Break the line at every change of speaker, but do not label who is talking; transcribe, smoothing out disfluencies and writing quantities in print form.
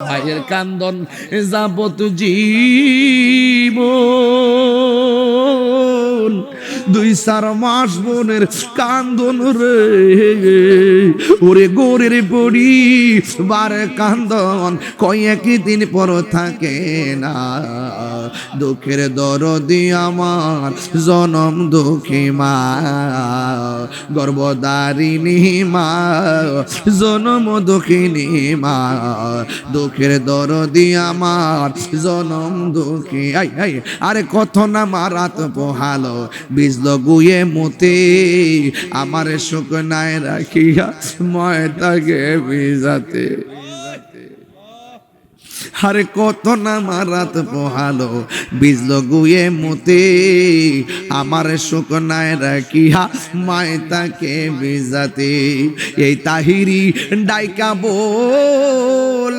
ভাইয়ের কান্দন যাবত জীবন, 2-4 মাস বোনের কান্দন রে, ওরে গোরের পড়ি বারে কান্দন কয়েকদিন পর থাকে না। দুঃখের দরদি আমার জনম দুঃখী মা, গর্ভধারিণী মা, জনম দুঃখিনী মা, দুঃখের দরদি আমার জনম দুঃখী। আই আই আরে কত না মারাত পোহালো বিজল গুয়ে মতে, আমার শুকনায় রাখিয়া ময়দাকে ভিজাতে। আরে কত না মারাত পোহালো বিজল গুয়ে মতে, আমার শুকনায় রাখিয়া মায়তাকে ভিজাতে। এই তাহিরি ডাইকা বল